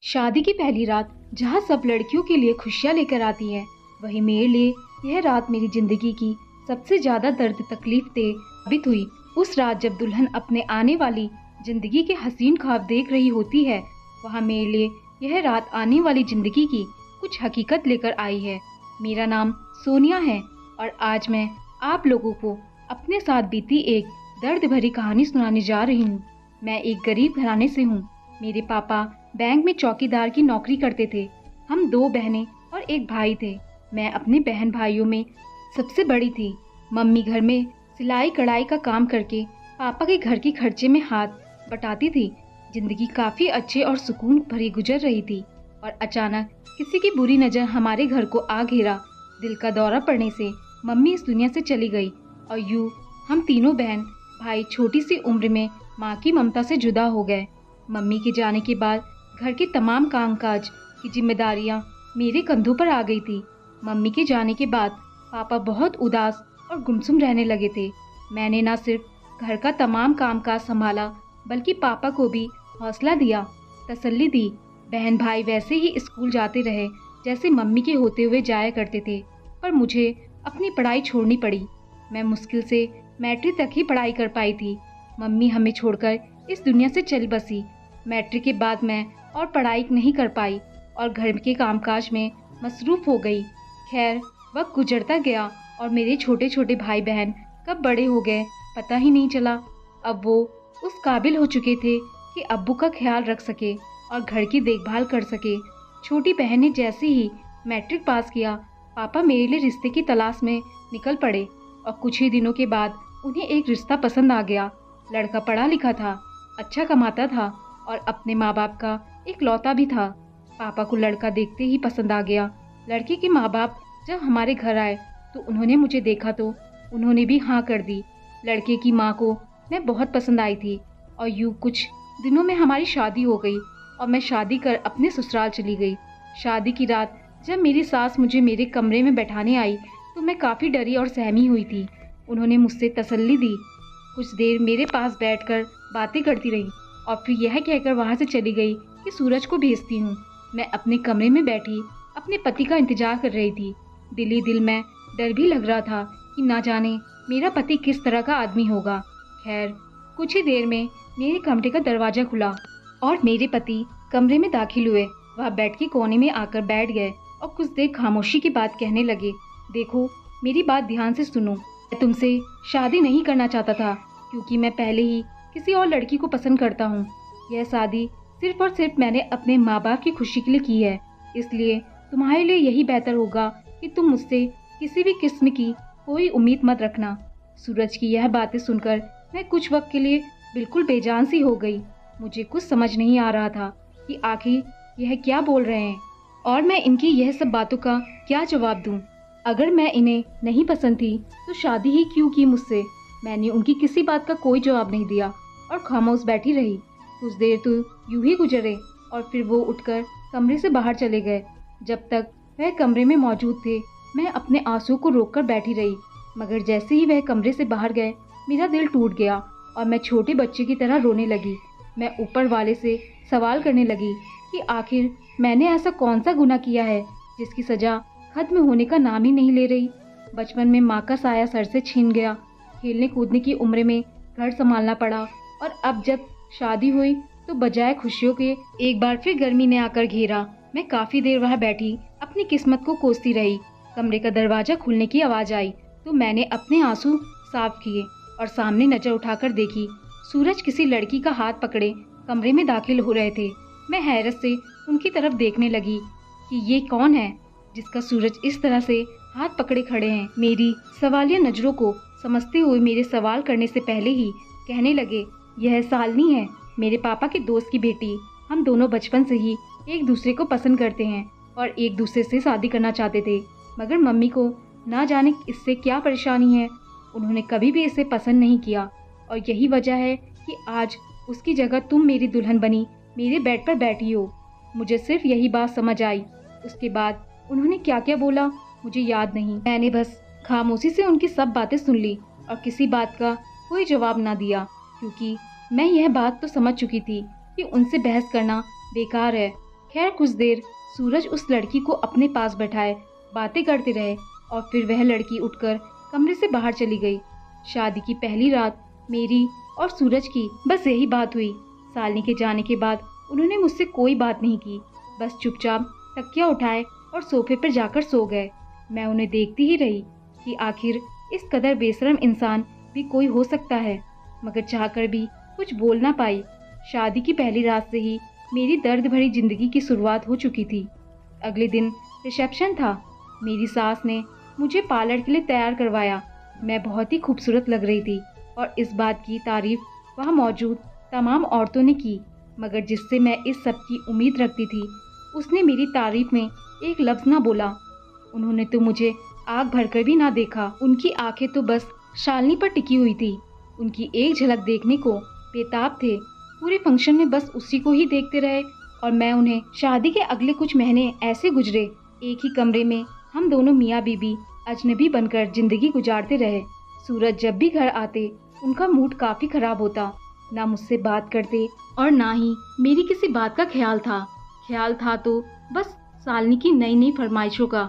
शादी की पहली रात जहाँ सब लड़कियों के लिए खुशियाँ लेकर आती हैं, वहीं मेरे लिए यह रात मेरी जिंदगी की सबसे ज्यादा दर्द तकलीफ दे साबित हुई। उस रात जब दुल्हन अपने आने वाली जिंदगी के हसीन ख्वाब देख रही होती है, वहाँ मेरे लिए यह रात आने वाली जिंदगी की कुछ हकीकत लेकर आई है। मेरा नाम सोनिया है और आज मैं आप लोगों को अपने साथ बीती एक दर्द भरी कहानी सुनाने जा रही हूँ। मैं एक गरीब घराने से हूँ। मेरे पापा बैंक में चौकीदार की नौकरी करते थे। हम 2 बहनें और एक भाई थे। मैं अपने बहन भाइयों में सबसे बड़ी थी। मम्मी घर में सिलाई कढ़ाई का काम करके पापा के घर के खर्चे में हाथ बटाती थी। जिंदगी काफ़ी अच्छे और सुकून भरी गुजर रही थी और अचानक किसी की बुरी नज़र हमारे घर को आ घेरा। दिल का दौरा पड़ने से मम्मी इस दुनिया से चली गई और यूँ हम तीनों बहन भाई छोटी सी उम्र में माँ की ममता से जुदा हो गए। मम्मी के जाने के बाद घर के तमाम कामकाज की जिम्मेदारियां मेरे कंधों पर आ गई थी। मम्मी के जाने के बाद पापा बहुत उदास और गुमसुम रहने लगे थे। मैंने न सिर्फ घर का तमाम कामकाज संभाला बल्कि पापा को भी हौसला दिया, तसल्ली दी। बहन भाई वैसे ही स्कूल जाते रहे जैसे मम्मी के होते हुए जाया करते थे, पर मुझे अपनी पढ़ाई छोड़नी पड़ी। मैं मुश्किल से मैट्रिक तक ही पढ़ाई कर पाई थी। मम्मी हमें छोड़कर इस दुनिया से चल बसी। मैट्रिक के बाद मैं और पढ़ाई नहीं कर पाई और घर के कामकाज में मसरूफ़ हो गई। खैर, वक्त गुजरता गया और मेरे छोटे छोटे भाई बहन कब बड़े हो गए पता ही नहीं चला। अब वो उस काबिल हो चुके थे कि अब्बू का ख्याल रख सके और घर की देखभाल कर सके। छोटी बहन ने जैसे ही मैट्रिक पास किया, पापा मेरे लिए रिश्ते की तलाश में निकल पड़े और कुछ ही दिनों के बाद उन्हें एक रिश्ता पसंद आ गया। लड़का पढ़ा लिखा था, अच्छा कमाता था और अपने माँ बाप का इकलौता भी था। पापा को लड़का देखते ही पसंद आ गया। लड़के के माँ बाप जब हमारे घर आए तो उन्होंने मुझे देखा तो उन्होंने भी हाँ कर दी। लड़के की माँ को मैं बहुत पसंद आई थी और यूँ कुछ दिनों में हमारी शादी हो गई और मैं शादी कर अपने ससुराल चली गई। शादी की रात जब मेरी सास मुझे मेरे कमरे में बैठाने आई तो मैं काफ़ी डरी और सहमी हुई थी। उन्होंने मुझसे तसल्ली दी, कुछ देर मेरे पास बैठकर बातें करती रही और फिर यह कहकर वहाँ से चली गई कि सूरज को भेजती हूँ। मैं अपने कमरे में बैठी अपने पति का इंतजार कर रही थी। दिल ही दिल में डर भी लग रहा था कि ना जाने मेरा पति किस तरह का आदमी होगा। खैर, कुछ ही देर में मेरे कमरे का दरवाज़ा खुला और मेरे पति कमरे में दाखिल हुए। वह बेड के कोने में आकर बैठ गए और कुछ देर खामोशी की बात कहने लगे। देखो, मेरी बात ध्यान से सुनो। मैं तुमसे शादी नहीं करना चाहता था क्योंकि मैं पहले ही किसी और लड़की को पसंद करता हूँ। यह शादी सिर्फ और सिर्फ मैंने अपने माँ बाप की खुशी के लिए की है, इसलिए तुम्हारे लिए यही बेहतर होगा कि तुम मुझसे किसी भी किस्म की कोई उम्मीद मत रखना। सूरज की यह बातें सुनकर मैं कुछ वक्त के लिए बिल्कुल बेजान सी हो गई। मुझे कुछ समझ नहीं आ रहा था कि आखिर यह क्या बोल रहे हैं और मैं इनकी यह सब बातों का क्या जवाब दूं। अगर मैं इन्हें नहीं पसंद थी तो शादी ही क्यों की मुझसे। मैंने उनकी किसी बात का कोई जवाब नहीं दिया और खामोश बैठी रही। कुछ देर तो यूं ही गुजरे और फिर वो उठकर कमरे से बाहर चले गए। जब तक वह कमरे में मौजूद थे, मैं अपने आंसू को रोककर बैठी रही, मगर जैसे ही वह कमरे से बाहर गए, मेरा दिल टूट गया और मैं छोटे बच्चे की तरह रोने लगी। मैं ऊपर वाले से सवाल करने लगी कि आखिर मैंने ऐसा कौन सा गुनाह किया है जिसकी सज़ा खत्म होने का नाम ही नहीं ले रही। बचपन में माँ का साया सर से छीन गया, खेलने कूदने की उम्र में घर संभालना पड़ा और अब जब शादी हुई तो बजाय खुशियों के एक बार फिर गर्मी ने आकर घेरा। मैं काफ़ी देर वहाँ बैठी अपनी किस्मत को कोसती रही। कमरे का दरवाज़ा खुलने की आवाज़ आई तो मैंने अपने आंसू साफ किए और सामने नज़र उठाकर देखी। सूरज किसी लड़की का हाथ पकड़े कमरे में दाखिल हो रहे थे। मैं हैरत से उनकी तरफ देखने लगी कि ये कौन है जिसका सूरज इस तरह से हाथ पकड़े खड़े हैं। मेरी सवालिया नज़रों को समझते हुए मेरे सवाल करने से पहले ही कहने लगे, यह शालिनी है, मेरे पापा के दोस्त की बेटी। हम दोनों बचपन से ही एक दूसरे को पसंद करते हैं और एक दूसरे से शादी करना चाहते थे, मगर मम्मी को ना जाने इससे क्या परेशानी है, उन्होंने कभी भी इसे पसंद नहीं किया और यही वजह है कि आज उसकी जगह तुम मेरी दुल्हन बनी मेरे बेड पर बैठी हो। मुझे सिर्फ यही बात समझ आई। उसके बाद उन्होंने क्या क्या बोला मुझे याद नहीं। मैंने बस खामोशी से उनकी सब बातें सुन ली और किसी बात का कोई जवाब ना दिया, क्योंकि मैं यह बात तो समझ चुकी थी कि उनसे बहस करना बेकार है। खैर कुछ देर सूरज उस लड़की को अपने पास बैठाए बातें करते रहे और फिर वह लड़की उठकर कमरे से बाहर चली गई। शादी की पहली रात मेरी और सूरज की बस यही बात हुई। शालिनी के जाने के बाद उन्होंने मुझसे कोई बात नहीं की, बस चुपचाप तकिया उठाए और सोफे पर जाकर सो गए। मैं उन्हें देखती ही रही कि आखिर इस कदर बेशरम इंसान भी कोई हो सकता है, मगर चाहकर भी कुछ बोल ना पाई। शादी की पहली रात से ही मेरी दर्द भरी जिंदगी की शुरुआत हो चुकी थी। अगले दिन रिसेप्शन था। मेरी सास ने मुझे पार्लर के लिए तैयार करवाया। मैं बहुत ही खूबसूरत लग रही थी और इस बात की तारीफ वहाँ मौजूद तमाम औरतों ने की, मगर जिससे मैं इस सब की उम्मीद रखती थी उसने मेरी तारीफ में एक लफ्ज़ ना बोला। उन्होंने तो मुझे आग भरकर भी ना देखा। उनकी आंखें तो बस शालिनी पर टिकी हुई थी। उनकी एक झलक देखने को बेताब थे। पूरे फंक्शन में बस उसी को ही देखते रहे और मैं उन्हें। शादी के अगले कुछ महीने ऐसे गुजरे, एक ही कमरे में हम दोनों मियाँ बीबी अजनबी बनकर जिंदगी गुजारते रहे। सूरज जब भी घर आते उनका मूड काफ़ी खराब होता, ना मुझसे बात करते और ना ही मेरी किसी बात का ख्याल था तो बस शालिनी की नई नई फरमाइशों का।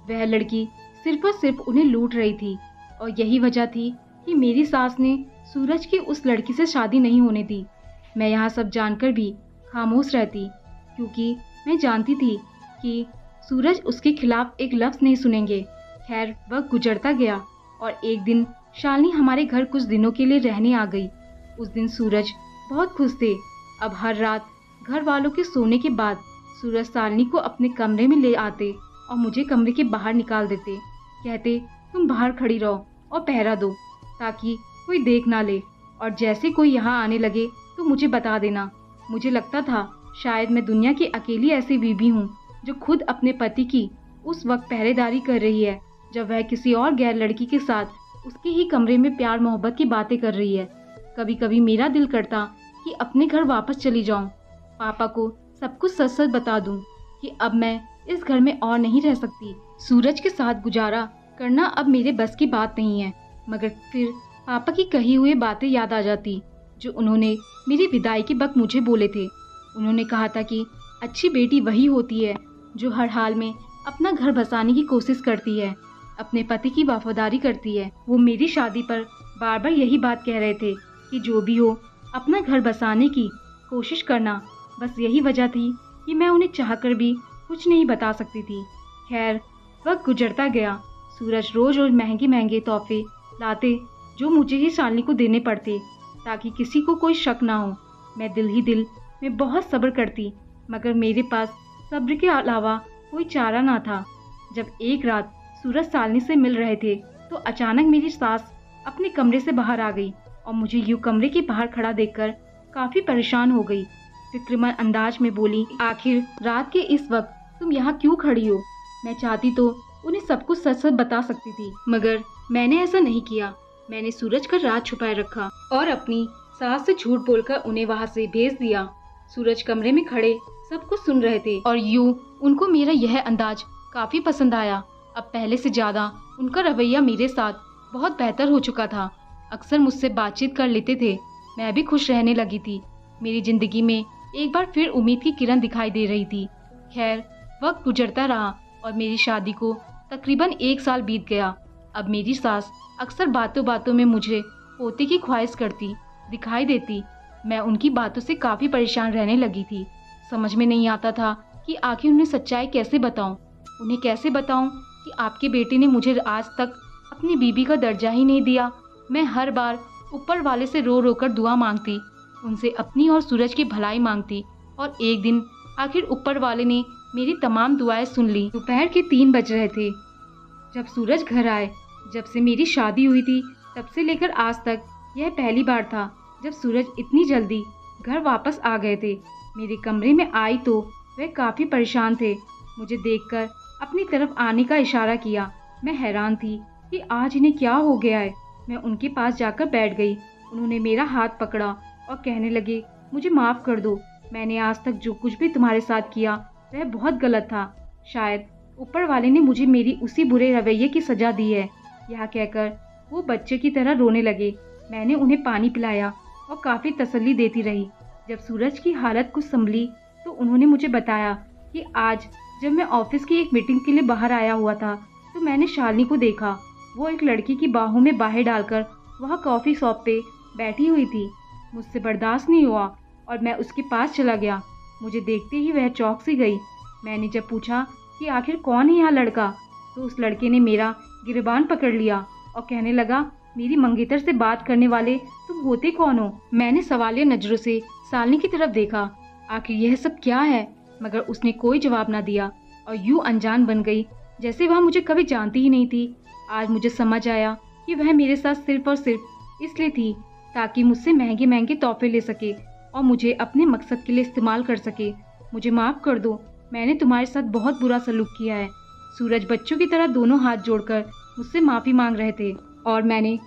वह लड़की सिर्फ और सिर्फ उन्हें लूट रही थी और यही वजह थी कि मेरी सास ने सूरज की उस लड़की से शादी नहीं होने दी। मैं यहाँ सब जानकर भी खामोश रहती, क्योंकि मैं जानती थी कि सूरज उसके खिलाफ एक लफ्ज़ नहीं सुनेंगे। खैर वक्त गुजरता गया और एक दिन शालिनी हमारे घर कुछ दिनों के लिए रहने आ गई। उस दिन सूरज बहुत खुश थे। अब हर रात घर वालों के सोने के बाद सूरज शालिनी को अपने कमरे में ले आते और मुझे कमरे के बाहर निकाल देते। कहते तुम बाहर खड़ी रहो और पहरा दो ताकि कोई देख ना ले, और जैसे कोई यहाँ आने लगे तो मुझे बता देना। मुझे लगता था शायद मैं दुनिया की अकेली ऐसी बीबी हूँ जो खुद अपने पति की उस वक्त पहरेदारी कर रही है जब वह किसी और गैर लड़की के साथ उसके ही कमरे में प्यार मोहब्बत की बातें कर रही है। कभी कभी मेरा दिल करता कि अपने घर वापस चली जाऊं, पापा को सब कुछ सच सच बता दूं कि अब मैं इस घर में और नहीं रह सकती। सूरज के साथ गुजारा करना अब मेरे बस की बात नहीं है, मगर फिर पापा की कही हुई बातें याद आ जाती जो उन्होंने मेरी विदाई के वक्त मुझे बोले थे। उन्होंने कहा था कि अच्छी बेटी वही होती है जो हर हाल में अपना घर बसाने की कोशिश करती है, अपने पति की वफादारी करती है। वो मेरी शादी पर बार बार यही बात कह रहे थे कि जो भी हो अपना घर बसाने की कोशिश करना। बस यही वजह थी कि मैं उन्हें चाहकर भी कुछ नहीं बता सकती थी। खैर वक्त गुजरता गया। सूरज रोज रोज महंगे महंगे तोहफे लाते जो मुझे ही शालिनी को देने पड़ते ताकि किसी को कोई शक ना हो। मैं दिल ही दिल में बहुत सब्र करती, मगर मेरे पास सब्र के अलावा कोई चारा ना था। जब एक रात सूरज शालिनी से मिल रहे थे तो अचानक मेरी सास अपने कमरे से बाहर आ गई और मुझे यूं कमरे के बाहर खड़ा देखकर काफ़ी परेशान हो गई। फिक्रमंद अंदाज में बोली, आखिर रात के इस वक्त तुम यहाँ क्यों खड़ी हो? मैं चाहती तो उन्हें सब कुछ सच सच बता सकती थी, मगर मैंने ऐसा नहीं किया। मैंने सूरज का राज छुपाए रखा और अपनी सास से झूठ बोलकर उन्हें वहाँ से भेज दिया। सूरज कमरे में खड़े सब कुछ सुन रहे थे और यूं उनको मेरा यह अंदाज काफ़ी पसंद आया। अब पहले से ज़्यादा उनका रवैया मेरे साथ बहुत बेहतर हो चुका था। अक्सर मुझसे बातचीत कर लेते थे। मैं भी खुश रहने लगी थी। मेरी ज़िंदगी में एक बार फिर उम्मीद की किरण दिखाई दे रही थी। खैर वक्त गुजरता रहा और मेरी शादी को तकरीबन 1 साल बीत गया। अब मेरी सास अक्सर बातों बातों में मुझे पोते की ख्वाहिश करती दिखाई देती। मैं उनकी बातों से काफ़ी परेशान रहने लगी थी। समझ में नहीं आता था कि आखिर उन्हें सच्चाई कैसे बताऊं। उन्हें कैसे बताऊं कि आपके बेटे ने मुझे आज तक अपनी बीबी का दर्जा ही नहीं दिया। मैं हर बार ऊपर वाले से रो रो कर दुआ मांगती, उनसे अपनी और सूरज की भलाई मांगती, और एक दिन आखिर ऊपर वाले ने मेरी तमाम दुआएं सुन ली। दोपहर के 3 बज रहे थे जब सूरज घर आए। जब से मेरी शादी हुई थी तब से लेकर आज तक यह पहली बार था जब सूरज इतनी जल्दी घर वापस आ गए थे। मेरे कमरे में आई तो वह काफ़ी परेशान थे। मुझे देखकर अपनी तरफ आने का इशारा किया। मैं हैरान थी कि आज इन्हें क्या हो गया है। मैं उनके पास जाकर बैठ गई। उन्होंने मेरा हाथ पकड़ा और कहने लगे, मुझे माफ़ कर दो। मैंने आज तक जो कुछ भी तुम्हारे साथ किया वह बहुत गलत था। शायद ऊपर वाले ने मुझे मेरी उसी बुरे रवैये की सज़ा दी है। यह कहकर वो बच्चे की तरह रोने लगे। मैंने उन्हें पानी पिलाया और काफ़ी तसल्ली देती रही। जब सूरज की हालत कुछ संभली तो उन्होंने मुझे बताया कि आज जब मैं ऑफिस की एक मीटिंग के लिए बाहर आया हुआ था तो मैंने शालिनी को देखा। वो एक लड़की की बाहों में बाहें डालकर वहाँ कॉफ़ी शॉप पे बैठी हुई थी। मुझसे बर्दाश्त नहीं हुआ और मैं उसके पास चला गया। मुझे देखते ही वह चौंक सी गई। मैंने जब पूछा कि आखिर कौन है यहाँ लड़का, तो उस लड़के ने मेरा गिरबान पकड़ लिया और कहने लगा, मेरी मंगेतर से बात करने वाले तुम होते कौन हो? मैंने सवालिया नज़रों से शालिनी की तरफ देखा, आखिर यह सब क्या है? मगर उसने कोई जवाब ना दिया और यूं अनजान बन गई जैसे वह मुझे कभी जानती ही नहीं थी। आज मुझे समझ आया कि वह मेरे साथ सिर्फ और सिर्फ इसलिए थी ताकि मुझसे महंगे महंगे तोहफे ले सके और मुझे अपने मकसद के लिए इस्तेमाल कर सके। मुझे माफ़ कर दो, मैंने तुम्हारे साथ बहुत बुरा सलूक किया है। सूरज बच्चों की तरह दोनों हाथ जोड़कर मुझसे माफ़ी मांग रहे थे और मैंने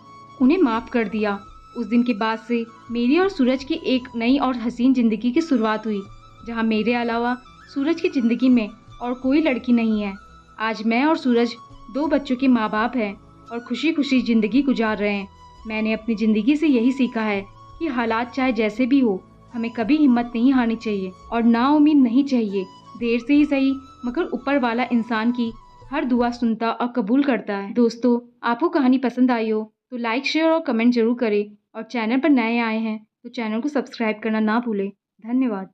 उन्हें माफ़ कर दिया। उस दिन के बाद से मेरी और सूरज की एक नई और हसीन ज़िंदगी की शुरुआत हुई, जहाँ मेरे अलावा सूरज की ज़िंदगी में और कोई लड़की नहीं है। आज मैं और सूरज 2 बच्चों के माँ बाप हैं और खुशी खुशी ज़िंदगी गुजार रहे हैं। मैंने अपनी ज़िंदगी से यही सीखा है कि हालात चाहे जैसे भी हो, हमें कभी हिम्मत नहीं हारनी चाहिए और नाउम्मीद नहीं चाहिए। देर से ही सही, मगर ऊपर वाला इंसान की हर दुआ सुनता और कबूल करता है। दोस्तों, आपको कहानी पसंद आई हो तो लाइक, शेयर और कमेंट जरूर करें और चैनल पर नए आए हैं तो चैनल को सब्सक्राइब करना ना भूलें। धन्यवाद।